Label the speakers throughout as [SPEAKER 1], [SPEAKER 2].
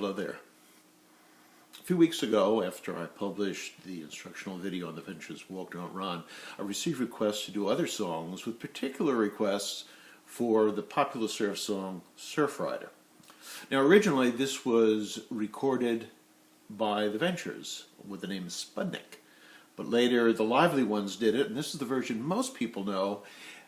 [SPEAKER 1] Hello there. A few weeks ago, after I published the instructional video on the Ventures Walk Don't Run, I received requests to do other songs, with particular requests for the popular surf song Surf Rider. Now originally this was recorded by the Ventures with the name Spudnik, but later the Lively Ones did it, and this is the version most people know,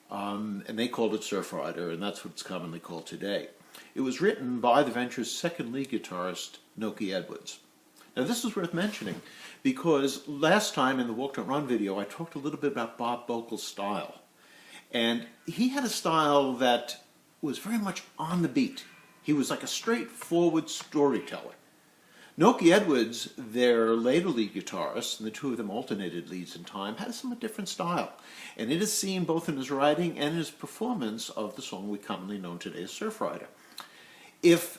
[SPEAKER 1] and they called it Surf Rider, and that's what it's commonly called today. It was written by the Ventures' second lead guitarist, Nokie Edwards. Now this is worth mentioning because last time in the Walk Don't Run video I talked a little bit about Bob Bockel's style. And he had a style that was very much on the beat. He was like a straightforward storyteller. Nokie Edwards, their later lead guitarist, and the two of them alternated leads in time, had a somewhat different style. And it is seen both in his writing and his performance of the song we commonly know today as Surf Rider. If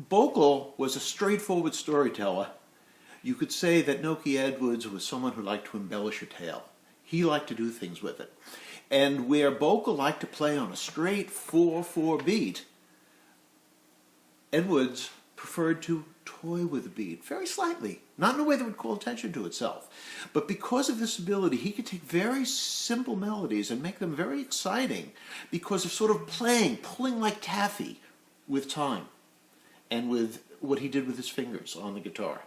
[SPEAKER 1] Bockel was a straightforward storyteller, you could say that Nokie Edwards was someone who liked to embellish a tale. He liked to do things with it. And where Bockel liked to play on a straight 4/4 beat, Edwards preferred to toy with the beat, very slightly, not in a way that would call attention to itself. But because of this ability, he could take very simple melodies and make them very exciting because of sort of playing, pulling like taffy with time and with what he did with his fingers on the guitar.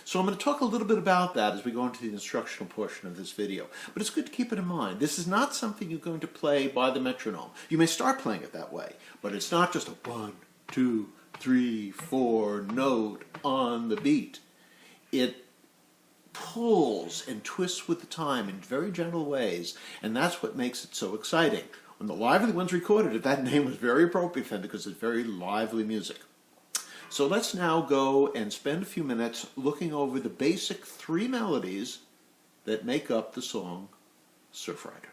[SPEAKER 1] So I'm going to talk a little bit about that as we go into the instructional portion of this video. But it's good to keep it in mind. This is not something you're going to play by the metronome. You may start playing it that way, but it's not just a 1, 2, 3, 4 note on the beat. It pulls and twists with the time in very gentle ways, and that's what makes it so exciting. When the Lively Ones recorded it, that name was very appropriate for them because it's very lively music. So let's now go and spend a few minutes looking over the basic 3 melodies that make up the song Surf Rider.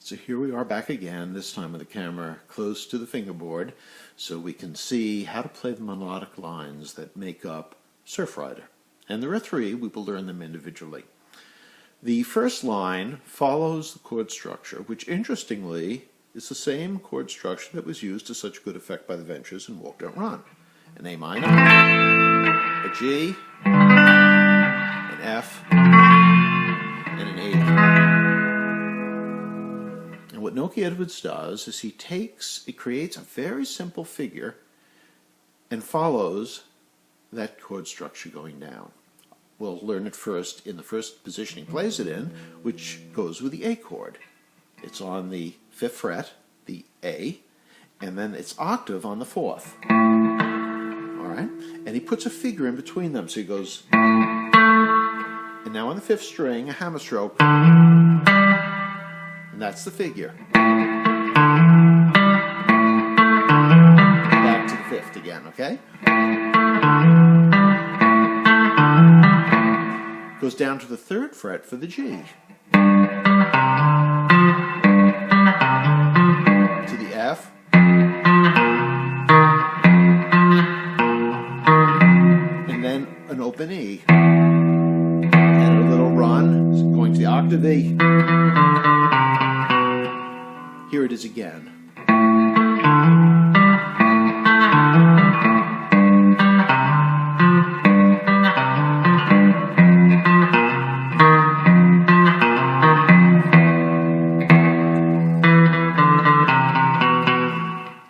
[SPEAKER 1] So here we are back again, this time with the camera close to the fingerboard, so we can see how to play the melodic lines that make up Surf Rider. And there are three. We will learn them individually. The first line follows the chord structure, which interestingly is the same chord structure that was used to such good effect by the Ventures in Walk Don't Run. An A minor, a G, an F, and an A. And what Nokie Edwards does is he creates a very simple figure and follows that chord structure going down. We'll learn it first in the first position he plays it in, which goes with the A chord. It's on the 5th fret, the A, and then it's octave on the 4th. All right? And he puts a figure in between them, so he goes, and now on the 5th string, a hammer stroke, and that's the figure. Back to the 5th again, okay? Goes down to the 3rd fret for the G. To the F. And then an open E. And a little run, going to the octave E. Here it is again.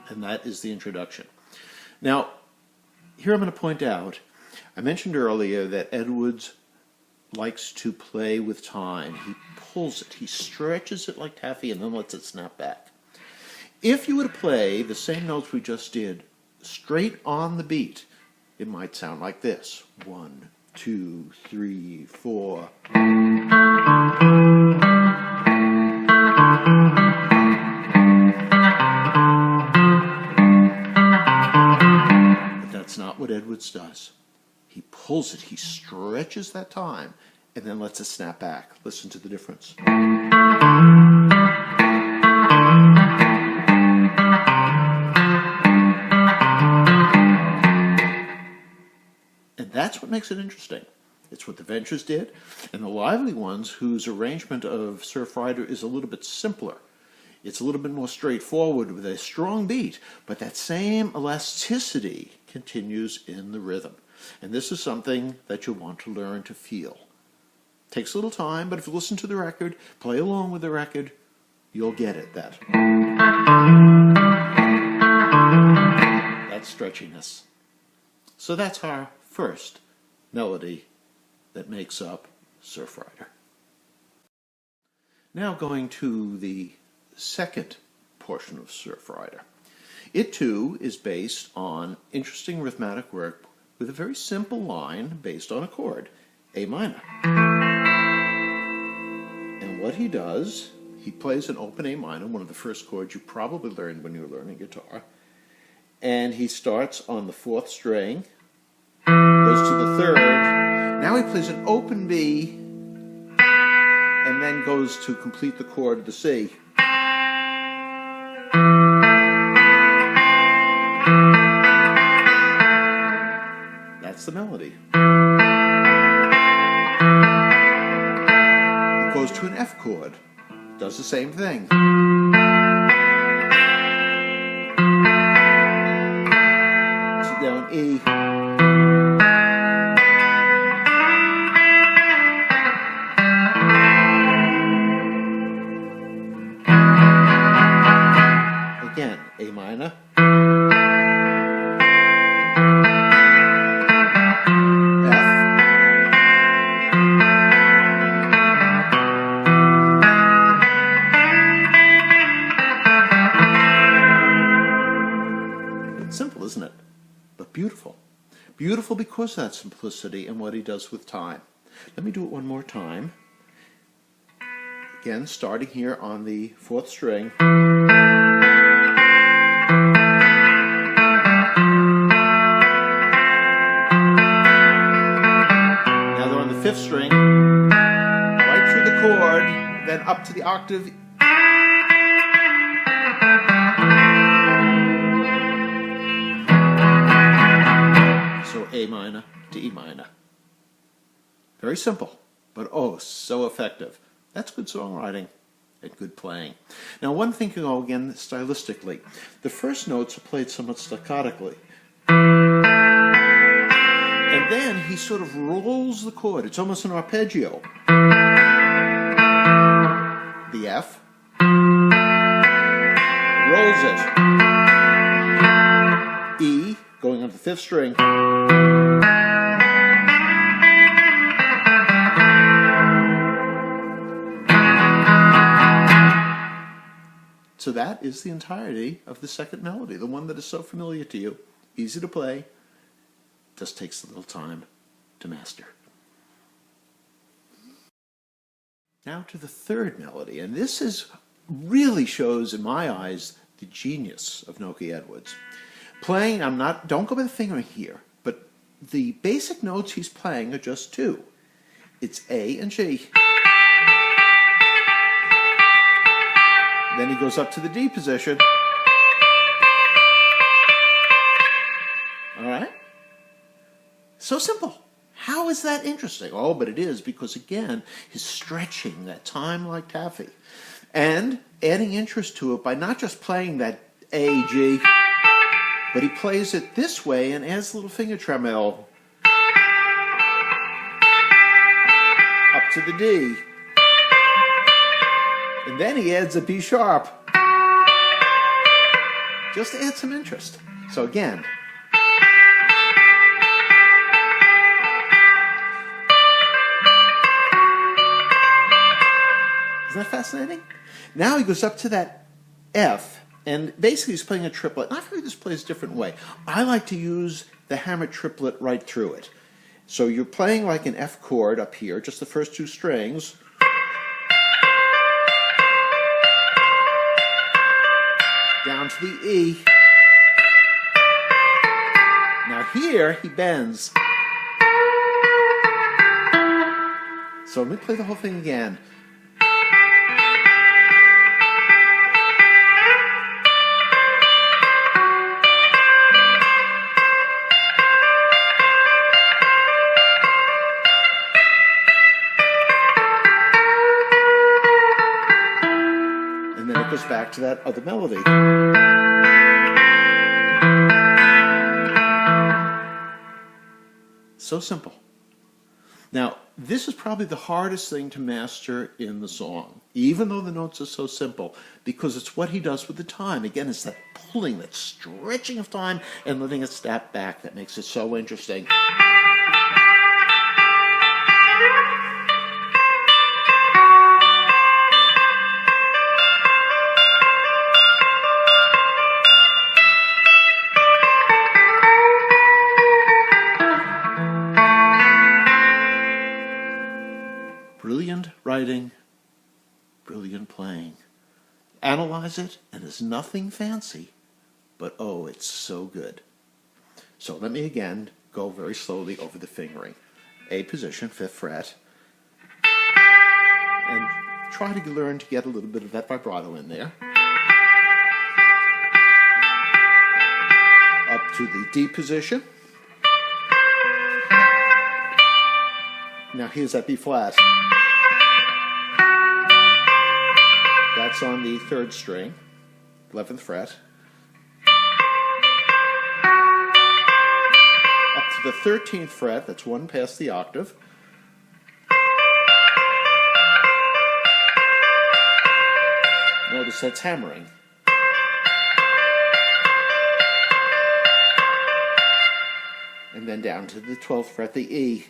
[SPEAKER 1] And that is the introduction. Now, here I'm going to point out, I mentioned earlier that Edwards likes to play with time. He pulls it, he stretches it like taffy and then lets it snap back. If you were to play the same notes we just did straight on the beat, it might sound like this. 1, 2, 3, 4. But that's not what Edwards does. He pulls it, he stretches that time, and then lets it snap back. Listen to the difference. And that's what makes it interesting. It's what the Ventures did, and the Lively Ones, whose arrangement of Surf Rider is a little bit simpler. It's a little bit more straightforward with a strong beat, but that same elasticity continues in the rhythm. And this is something that you'll want to learn to feel. Takes a little time, but if you listen to the record, play along with the record, you'll get it. That's stretchiness. So that's our first melody that makes up Surf Rider. Now going to the second portion of Surf Rider. It too is based on interesting rhythmic work with a very simple line based on a chord, A minor. And what he does, he plays an open A minor, one of the first chords you probably learned when you were learning guitar. And he starts on the 4th string, goes to the 3rd. Now he plays an open B, and then goes to complete the chord of the C. That's the melody. It goes to an F chord, does the same thing. So down E. Again, A minor. Simple, isn't it? But beautiful. Beautiful because of that simplicity and what he does with time. Let me do it one more time. Again, starting here on the 4th string. Now they're on the 5th string, right through the chord, then up to the octave. A minor to E minor. Very simple, but oh, so effective. That's good songwriting and good playing. Now, one thing to go again stylistically. The first notes are played somewhat staccatically. And then he sort of rolls the chord. It's almost an arpeggio. The F. Rolls it. E, going on the 5th string. So that is the entirety of the second melody, the one that is so familiar to you, easy to play, just takes a little time to master. Now to the third melody, and this is really shows in my eyes the genius of Nokie Edwards. Playing, don't go by the fingering here, but the basic notes he's playing are just two. It's A and G. Then he goes up to the D position. All right? So simple. How is that interesting? Oh, but it is, because again, he's stretching that time like taffy and adding interest to it by not just playing that A, G, but he plays it this way and adds a little finger tremolo up to the D. And then he adds a B sharp, just to add some interest. So again, isn't that fascinating? Now he goes up to that F, and basically he's playing a triplet. And I've heard this plays a different way. I like to use the hammer triplet right through it. So you're playing like an F chord up here, just the first two strings. Down to the E. Now here he bends. So let me play the whole thing again. And then it goes back to that other melody. So simple. Now, this is probably the hardest thing to master in the song, even though the notes are so simple, because it's what he does with the time. Again, it's that pulling, that stretching of time and letting it snap back that makes it so interesting. Brilliant writing, brilliant playing. Analyze it, and it's nothing fancy, but oh, it's so good. So let me again go very slowly over the fingering. A position, 5th fret, and try to learn to get a little bit of that vibrato in there. Up to the D position. Now here's that B flat. That's on the 3rd string, 11th fret. Up to the 13th fret, that's one past the octave. Notice that's hammering. And then down to the 12th fret, the E.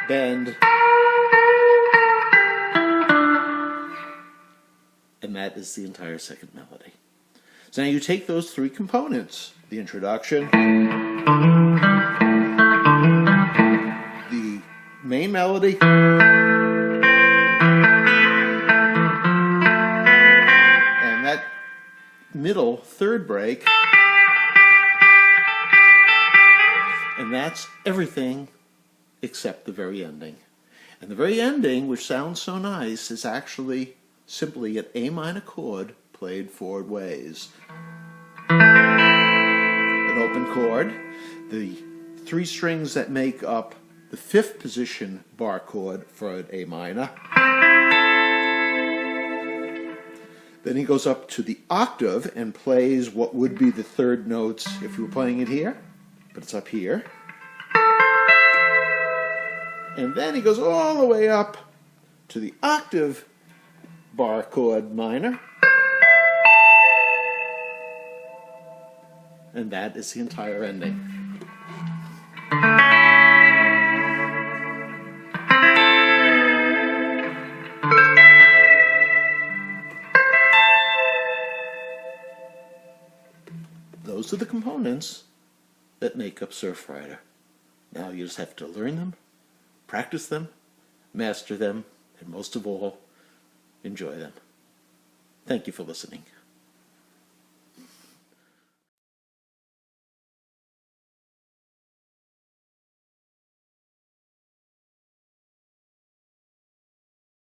[SPEAKER 1] Bend. And that is the entire second melody. So now you take those three components, the introduction, the main melody, and that middle 3rd break, and that's everything except the very ending. And the very ending, which sounds so nice, is actually simply an A minor chord played 4 ways. An open open chord, the three strings that make up the fifth position bar chord for an A minor. Then he goes up to the octave and plays what would be the third notes if we were playing it here, but it's up here. And then he goes all the way up to the octave bar chord minor. And that is the entire ending. Those are the components that make up Surfrider. Now you just have to learn them, practice them, master them, and most of all, enjoy them. Thank you for listening.